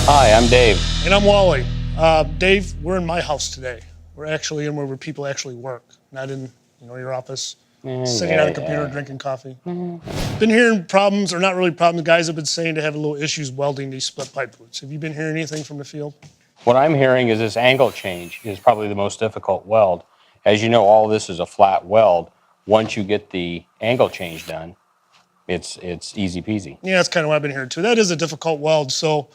Hi, I'm Dave. And I'm Wally. Dave, we're in my house today. We're actually in where people actually work, not in your office, sitting on a computer drinking coffee. Been hearing problems, or not really problems, guys have been saying to have a little issues welding these split pipe boots. Have you been hearing anything from the field? What I'm hearing is this angle change is probably the most difficult weld. As you know, all this is a flat weld. Once you get the angle change done, it's easy peasy. Yeah, that's kind of what I've been hearing too. That is a difficult weld. So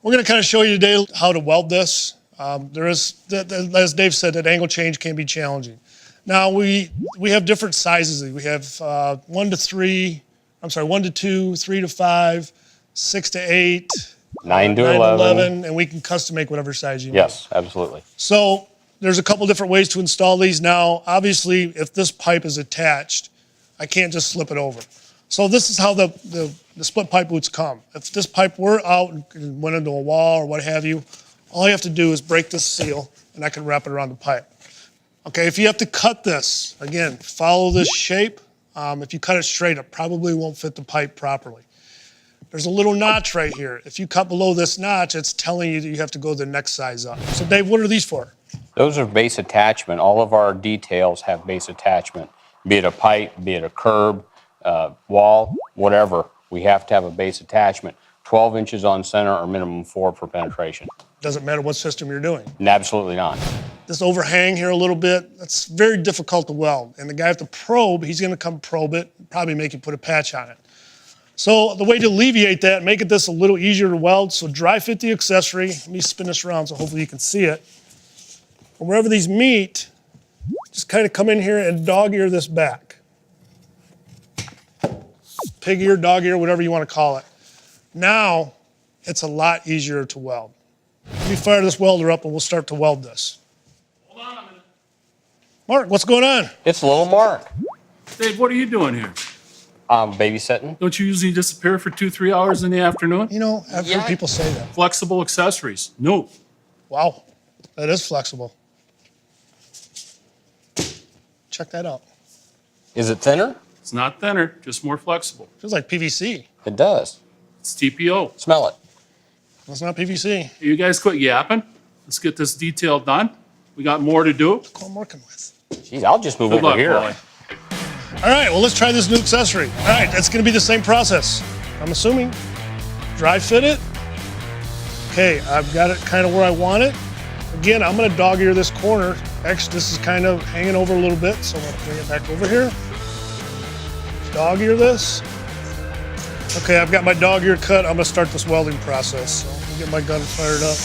we're going to kind of show you today how to weld this. There is, as Dave said, that angle change can be challenging. Now we have different sizes. We have 1 to 3, 1 to 2, 3 to 5, 6 to 8, 9 to 11, and we can custom make whatever size you need. Yes, absolutely. So there's a couple different ways to install these. Now, obviously, if this pipe is attached, I can't just slip it over. So this is how the split pipe boots come. If this pipe were out and went into a wall or what have you, all you have to do is break this seal and I can wrap it around the pipe. Okay, if you have to cut this, again, follow this shape. If you cut it straight, it probably won't fit the pipe properly. There's a little notch right here. If you cut below this notch, it's telling you that you have to go the next size up. So Dave, what are these for? Those are base attachment. All of our details have base attachment, be it a pipe, be it a curb, wall, whatever. We have to have a base attachment. 12 inches on center or minimum 4 for penetration. Doesn't matter what system you're doing. Absolutely not. This overhang here a little bit, that's very difficult to weld. And the guy with the probe, he's gonna come probe it, probably make you put a patch on it. So the way to alleviate that, make it this a little easier to weld, so dry fit the accessory. Let me spin this around so hopefully you can see it. And wherever these meet, just kind of come in here and dog ear this back. Pig ear, dog ear, whatever you want to call it. Now, it's a lot easier to weld. Let me fire this welder up and we'll start to weld this. Hold on a minute. Mark, what's going on? It's a little Mark. Dave, what are you doing here? Babysitting. Don't you usually disappear for 2-3 hours in the afternoon? You know, I've heard people say that. Flexible accessories. No. Wow, that is flexible. Check that out. Is it thinner? It's not thinner, just more flexible. Feels like PVC. It does. It's TPO. Smell it. That's not PVC. You guys quit yapping. Let's get this detail done. We got more to do. Look what I'm working with. Jeez, I'll just move Good over luck, here. Wally. All right, well, let's try this new accessory. All right, that's gonna be the same process. I'm assuming. Dry fit it. Okay, I've got it kind of where I want it. Again, I'm gonna dog ear this corner. Actually, this is kind of hanging over a little bit, so I'm gonna bring it back over here. Dog ear this. Okay, I've got my dog ear cut. I'm gonna start this welding process. So I'm gonna get my gun fired up.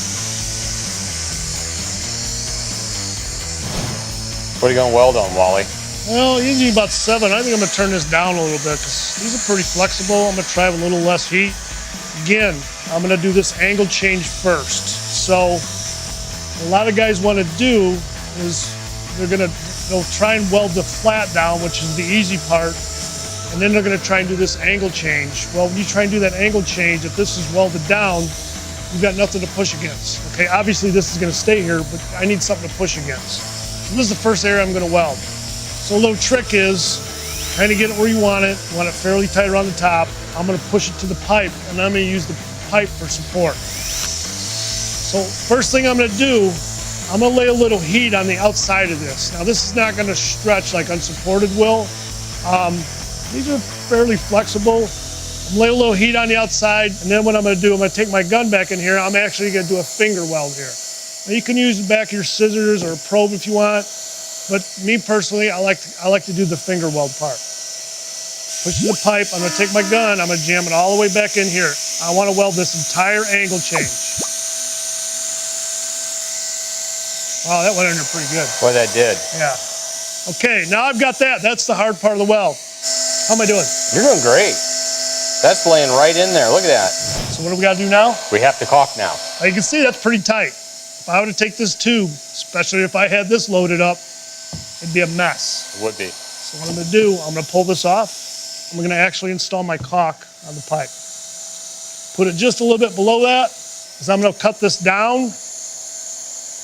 What are you going to weld on, Wally? Well, usually about 7. I think I'm gonna turn this down a little bit because these are pretty flexible. I'm gonna try with a little less heat. Again, I'm gonna do this angle change first. So a lot of guys wanna do is they'll try and weld the flat down, which is the easy part, and then they're gonna try and do this angle change. Well, when you try and do that angle change, if this is welded down, you've got nothing to push against. Okay, obviously this is gonna stay here, but I need something to push against. So this is the first area I'm gonna weld. So a little trick is kind of get it where you want it fairly tight around the top. I'm gonna push it to the pipe, and I'm gonna use the pipe for support. So first thing I'm gonna do, I'm gonna lay a little heat on the outside of this. Now this is not gonna stretch like unsupported will. These are fairly flexible. I'm gonna lay a little heat on the outside, and then what I'm gonna do, I'm gonna take my gun back in here. I'm actually gonna do a finger weld here. Now you can use the back of your scissors or a probe if you want, but me personally, I like to do the finger weld part. Push the pipe, I'm gonna take my gun, I'm gonna jam it all the way back in here. I wanna weld this entire angle change. Wow, that went in there pretty good. Boy, that did. Yeah. Okay, now I've got that. That's the hard part of the weld. How am I doing? You're doing great. That's laying right in there. Look at that. So what do we gotta do now? We have to caulk now. Now you can see that's pretty tight. If I were to take this tube, especially if I had this loaded up, it'd be a mess. It would be. So what I'm gonna do, I'm gonna pull this off. I'm gonna actually install my caulk on the pipe. Put it just a little bit below that, because I'm gonna cut this down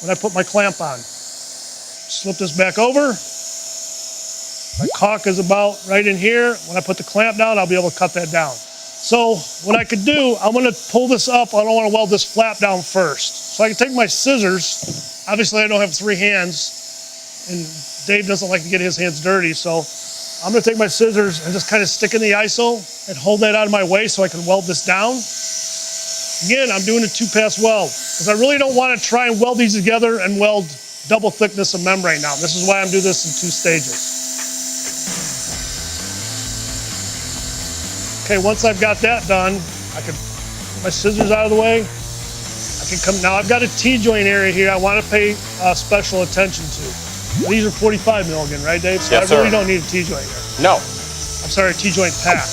when I put my clamp on. Slip this back over. My caulk is about right in here. When I put the clamp down, I'll be able to cut that down. So what I could do, I'm gonna pull this up. I don't wanna weld this flap down first. So I can take my scissors. Obviously I don't have 3 hands and Dave doesn't like to get his hands dirty. So I'm gonna take my scissors and just kind of stick in the ISO and hold that out of my way so I can weld this down. Again, I'm doing a 2-pass weld because I really don't want to try and weld these together and weld double thickness of membrane now. This is why I'm doing this in 2 stages. Okay, once I've got that done, I can put my scissors out of the way. I can come, now I've got a T-joint area here I want to pay special attention to. These are 45 mil again, right, Dave? So yes, I really sir. don't need a T-joint here. No. I'm sorry, a T-joint patch.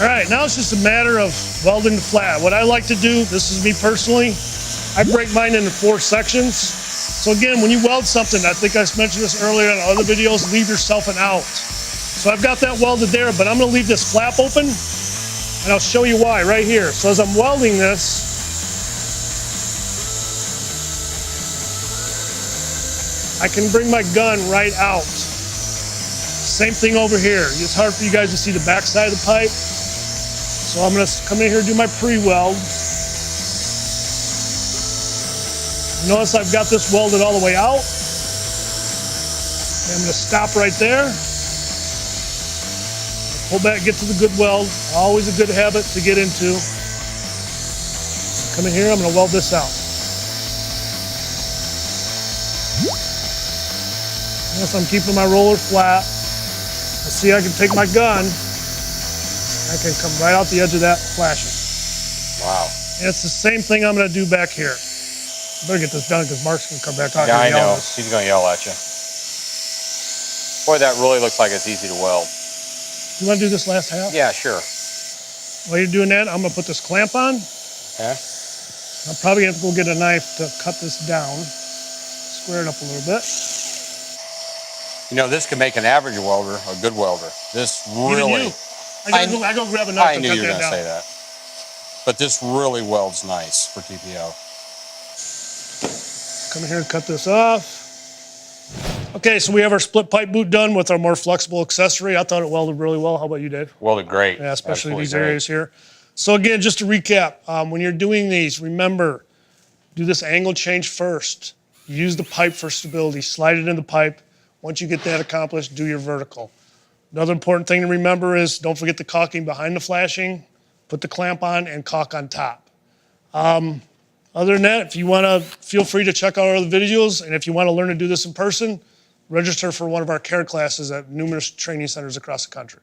All right, now it's just a matter of welding the flat. What I like to do, this is me personally, I break mine into 4 sections. So again, when you weld something, I think I mentioned this earlier in other videos, leave yourself an out. So I've got that welded there, but I'm gonna leave this flap open, and I'll show you why right here. So as I'm welding this, I can bring my gun right out. Same thing over here. It's hard for you guys to see the back side of the pipe. So I'm gonna come in here and do my pre-weld. Notice I've got this welded all the way out. And I'm gonna stop right there. Pull back, get to the good weld. Always a good habit to get into. Come in here, I'm gonna weld this out. Notice I'm keeping my roller flat. Let's see, I can take my gun. I can come right out the edge of that flashing. Wow. And it's the same thing I'm gonna do back here. Better get this done because Mark's gonna come back out Yeah, I here and yell know. at us. He's going to yell at you. Boy, that really looks like it's easy to weld. You wanna do this last half? Yeah, sure. While you're doing that, I'm gonna put this clamp on. Okay. I'm probably gonna have to go get a knife to cut this down. Square it up a little bit. You know, this could make an average welder a good welder. This Even really... you. I gotta go grab a knife I to knew cut you were that going to down. say that. But this really welds nice for TPO. Come in here and cut this off. Okay, so we have our split pipe boot done with our more flexible accessory. I thought it welded really well. How about you, Dave? Welded great. Yeah, especially Absolutely these great. areas here. So again, just to recap, when you're doing these, remember, do this angle change first. Use the pipe for stability. Slide it in the pipe. Once you get that accomplished, do your vertical. Another important thing to remember is don't forget the caulking behind the flashing. Put the clamp on and caulk on top. Other than that, if you want to, feel free to check out our other videos. And if you want to learn to do this in person, register for one of our CARE classes at numerous training centers across the country.